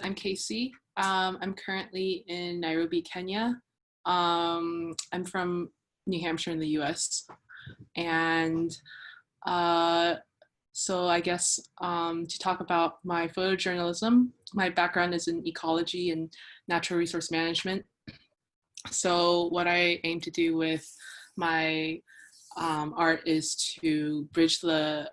I'm Casey. I'm currently in Nairobi, Kenya. I'm from New Hampshire in the US. And so I guess to talk about my photojournalism, my background is in ecology and natural resource management. So what I aim to do with my art is to bridge the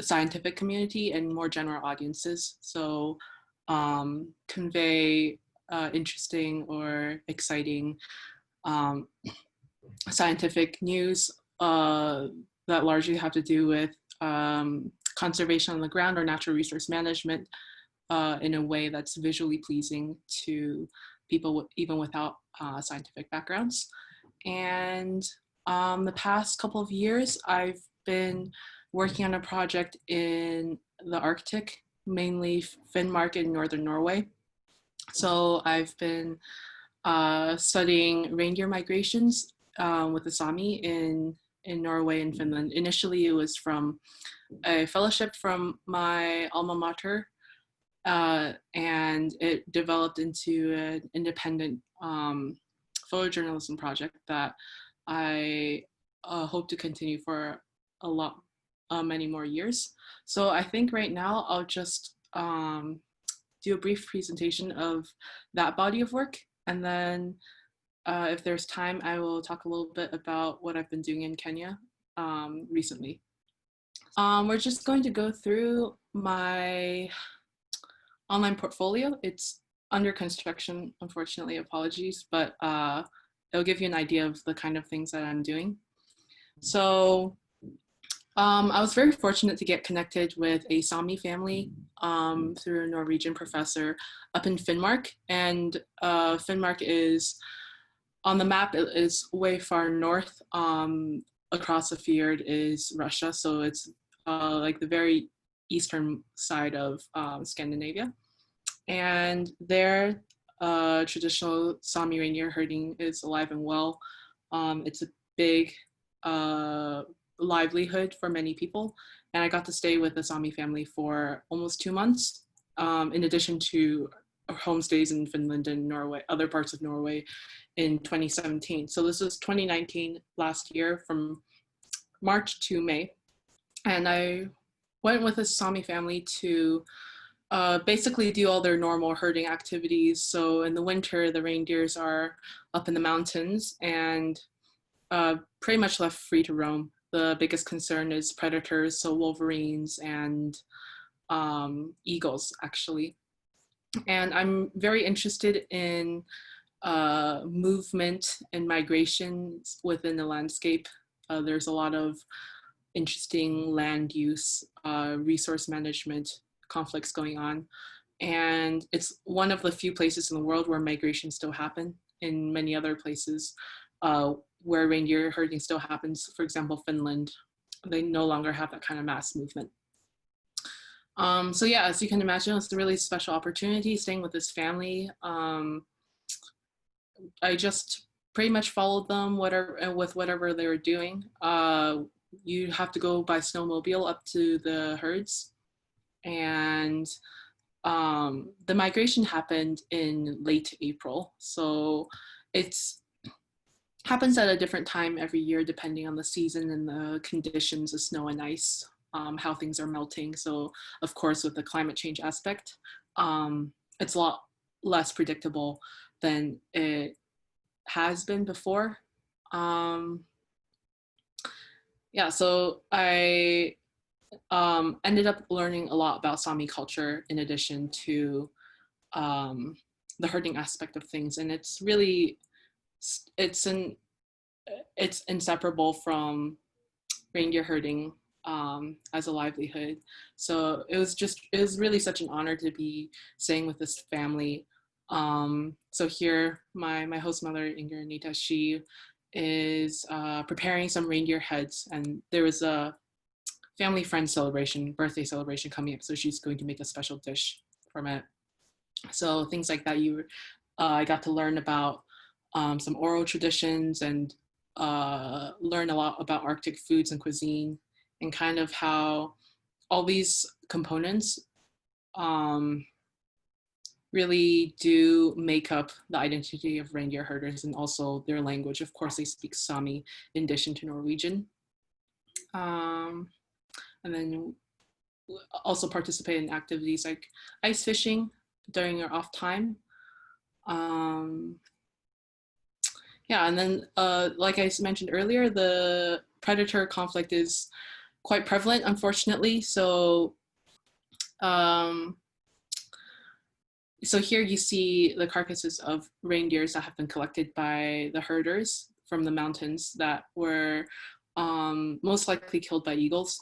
scientific community and more general audiences. So convey interesting or exciting scientific news that largely have to do with conservation on the ground or natural resource management in a way that's visually pleasing to people even without scientific backgrounds. And the past couple of years, I've been working on a project in the Arctic, mainly Finnmark in northern Norway. So I've been studying reindeer migrations with the Sami in Norway and Finland. Initially, it was from a fellowship from my alma mater, and it developed into an independent photojournalism project that I hope to continue for many more years. So I think right now I'll just do a brief presentation of that body of work, and then if there's time, I will talk a little bit about what I've been doing in Kenya recently. We're just going to go through my online portfolio. It's under construction, unfortunately, apologies, but it'll give you an idea of the kind of things that I'm doing. So I was very fortunate to get connected with a Sami family through a Norwegian professor up in Finnmark. And Finnmark is, on the map, it is way far north. Across the fjord is Russia. So it's like the very eastern side of Scandinavia. And their traditional Sami reindeer herding is alive and well. It's a big livelihood for many people. And I got to stay with the Sami family for almost 2 months, in addition to homestays in Finland and Norway, other parts of Norway in 2017. So this was 2019, last year, from March to May. And I went with the Sami family to basically do all their normal herding activities. So in the winter, the reindeers are up in the mountains and pretty much left free to roam. The biggest concern is predators, so wolverines and eagles, actually. And I'm very interested in movement and migration within the landscape. There's a lot of interesting land use, resource management conflicts going on. And it's one of the few places in the world where migration still happen. In many other places where reindeer herding still happens, for example, Finland, they no longer have that kind of mass movement. So yeah, as you can imagine, it's a really special opportunity staying with this family. I just pretty much followed them with whatever they were doing. You have to go by snowmobile up to the herds. And the migration happened in late April. So it's happens at a different time every year, depending on the season and the conditions of snow and ice, how things are melting. So of course, with the climate change aspect, it's a lot less predictable than it has been before. Yeah, so I ended up learning a lot about Sami culture in addition to the herding aspect of things. And it's really, it's inseparable from reindeer herding as a livelihood. So it was really such an honor to be staying with this family. So here, my host mother, Inger Anita, she is preparing some reindeer heads, and there was a family friend celebration, birthday celebration coming up. So she's going to make a special dish from it. So things like that, I got to learn about some oral traditions and learn a lot about Arctic foods and cuisine, and kind of how all these components really do make up the identity of reindeer herders, and also their language. Of course, they speak Sami in addition to Norwegian. And then also participate in activities like ice fishing during your off time. Yeah, and then like I mentioned earlier, the predator conflict is quite prevalent, unfortunately. Um, so here you see the carcasses of reindeers that have been collected by the herders from the mountains that were most likely killed by eagles.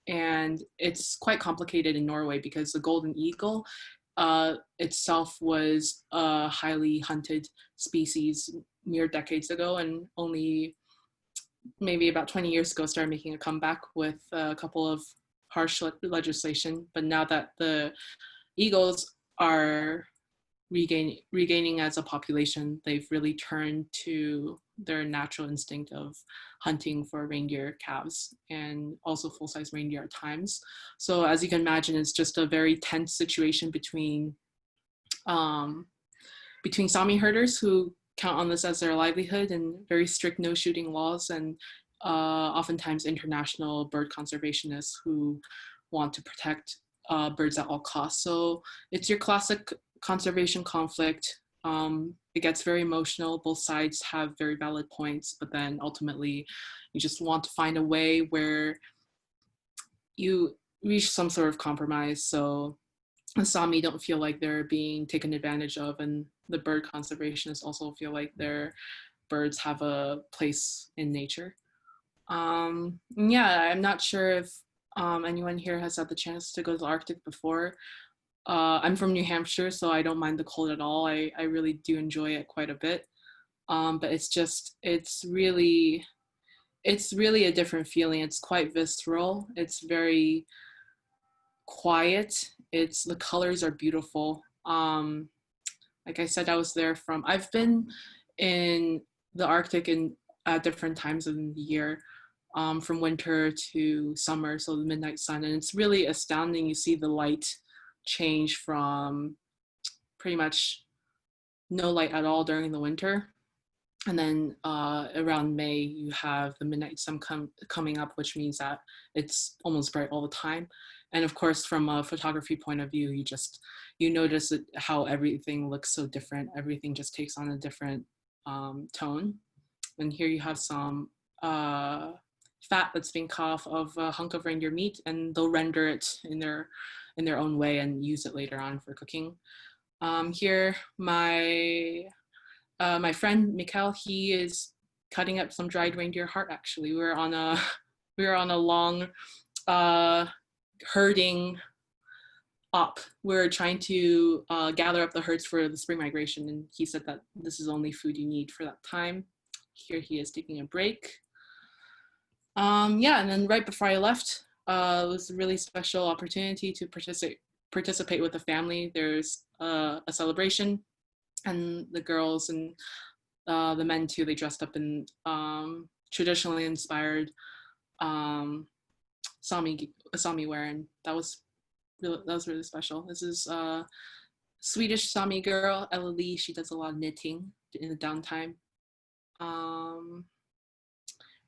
And it's quite complicated in Norway because the golden eagle itself was a highly hunted species mere decades ago, and only maybe about 20 years ago started making a comeback with a couple of harsh legislation. But now that the eagles are regaining as a population, they've really turned to their natural instinct of hunting for reindeer calves and also full-size reindeer at times. So as you can imagine, it's just a very tense situation between Sami herders who count on this as their livelihood, and very strict no shooting laws, and oftentimes international bird conservationists who want to protect birds at all costs. So it's your classic conservation conflict. It gets very emotional. Both sides have very valid points, but then ultimately you just want to find a way where you reach some sort of compromise so the Sami don't feel like they're being taken advantage of, and the bird conservationists also feel like their birds have a place in nature. Yeah, I'm not sure if anyone here has had the chance to go to the Arctic before. I'm from New Hampshire, so I don't mind the cold at all. I really do enjoy it quite a bit. But it's really a different feeling. It's quite visceral. It's very quiet. The colors are beautiful. Like I said, I've been in the Arctic at different times of the year, from winter to summer, so the midnight sun, and it's really astounding. You see the light change from pretty much no light at all during the winter, and then around May you have the midnight sun coming up, which means that it's almost bright all the time. And of course, from a photography point of view, you notice how everything looks so different. Everything just takes on a different tone. And here you have some fat that's being cut off of a hunk of reindeer meat, and they'll render it in their own way and use it later on for cooking. Here, my friend Mikkel, he is cutting up some dried reindeer heart. Actually, we were on a long herding op. We're trying to gather up the herds for the spring migration, and he said that this is only food you need for that time. Here he is taking a break. Yeah, and then right before I left, it was a really special opportunity to participate with the family. There's a celebration, and the girls and the men too, they dressed up in traditionally inspired Sami wear, and that was really special. This is a Swedish Sami girl, Ella. She does a lot of knitting in the downtime.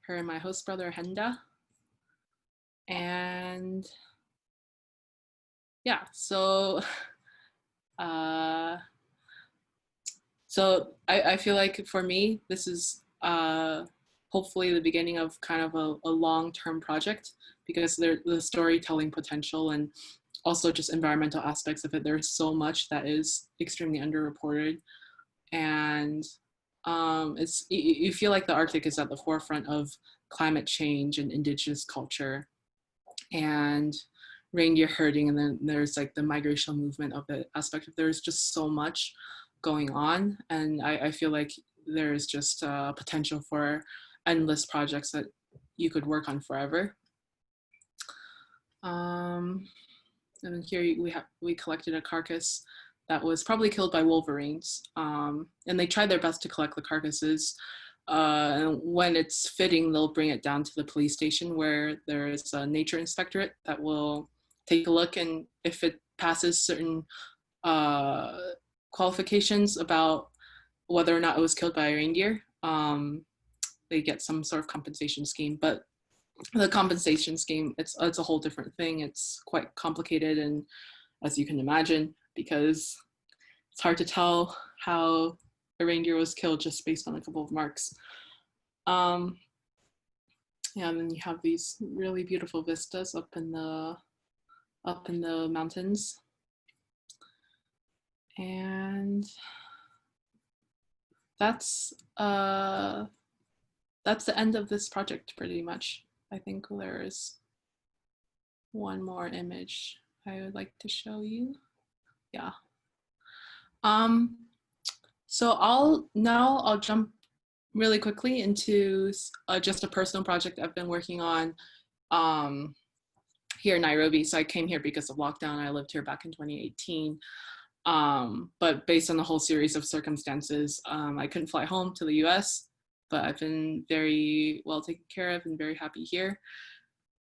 Her and my host brother Henda, and yeah, so I feel like for me this is hopefully the beginning of kind of a long-term project, because the storytelling potential and also just environmental aspects of it, there's so much that is extremely underreported. And you feel like the Arctic is at the forefront of climate change and indigenous culture and reindeer herding, and then there's like the migrational movement of the aspect of there's just so much going on, and I feel like there's just potential for endless projects that you could work on forever. And then here we collected a carcass that was probably killed by wolverines, and they tried their best to collect the carcasses. And when it's fitting, they'll bring it down to the police station where there's a nature inspectorate that will take a look, and if it passes certain qualifications about whether or not it was killed by a reindeer. They get some sort of compensation scheme, but the compensation scheme, it's a whole different thing. It's quite complicated, and as you can imagine, because it's hard to tell how a reindeer was killed just based on a couple of marks. Yeah, and then you have these really beautiful vistas up in the mountains. And that's the end of this project pretty much. I think there's one more image I would like to show you. Yeah. So I'll jump really quickly into just a personal project I've been working on here in Nairobi. So I came here because of lockdown. I lived here back in 2018. But based on a whole series of circumstances, I couldn't fly home to the US, but I've been very well taken care of and very happy here.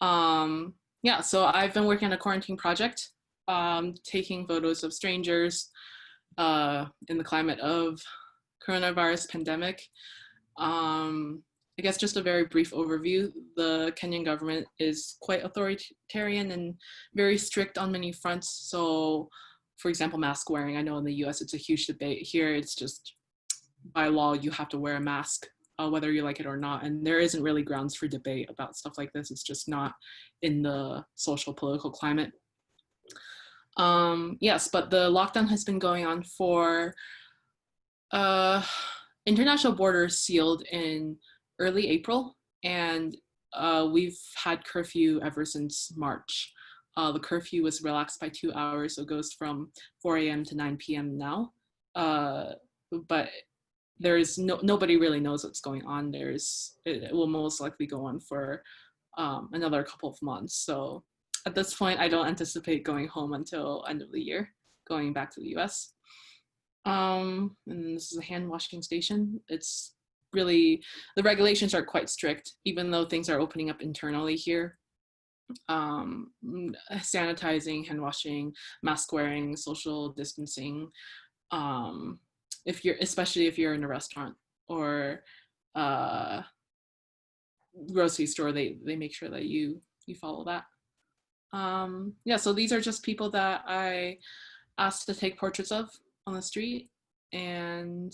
Yeah, so I've been working on a quarantine project, taking photos of strangers in the climate of coronavirus pandemic. I guess just a very brief overview. The Kenyan government is quite authoritarian and very strict on many fronts. So, for example, mask wearing. I know in the US it's a huge debate. Here it's just by law you have to wear a mask, whether you like it or not. And there isn't really grounds for debate about stuff like this. It's just not in the social political climate. Yes, but the lockdown has been going on for international borders sealed in early April, and we've had curfew ever since March. The curfew was relaxed by 2 hours, so it goes from 4 a.m. to 9 p.m. now. But there's nobody really knows what's going on. It will most likely go on for another couple of months. So at this point, I don't anticipate going home until end of the year, going back to the US. And this is a hand washing station. It's really, the regulations are quite strict, even though things are opening up internally here. Sanitizing, hand washing, mask wearing, social distancing. Especially if you're in a restaurant or grocery store, they make sure that you follow that. Yeah, so these are just people that I asked to take portraits of on the street, and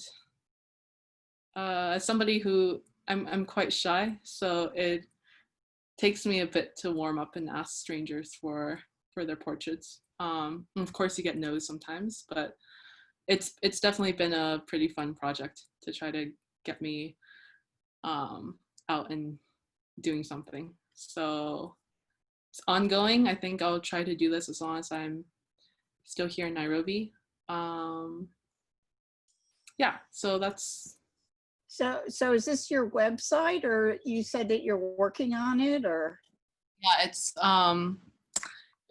as somebody who I'm quite shy, so it takes me a bit to warm up and ask strangers for their portraits. Of course, you get no's sometimes, but it's definitely been a pretty fun project to try to get me out and doing something. So it's ongoing. I think I'll try to do this as long as I'm still here in Nairobi. Yeah, so that's. So is this your website, or you said that you're working on it, or? Yeah,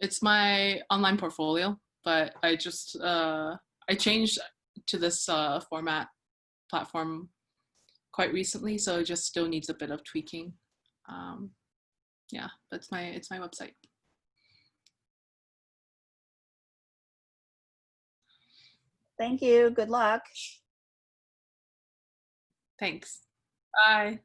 it's my online portfolio, but I just I changed to this platform quite recently, so it just still needs a bit of tweaking. Yeah, it's my website. Thank you. Good luck. Thanks. Bye.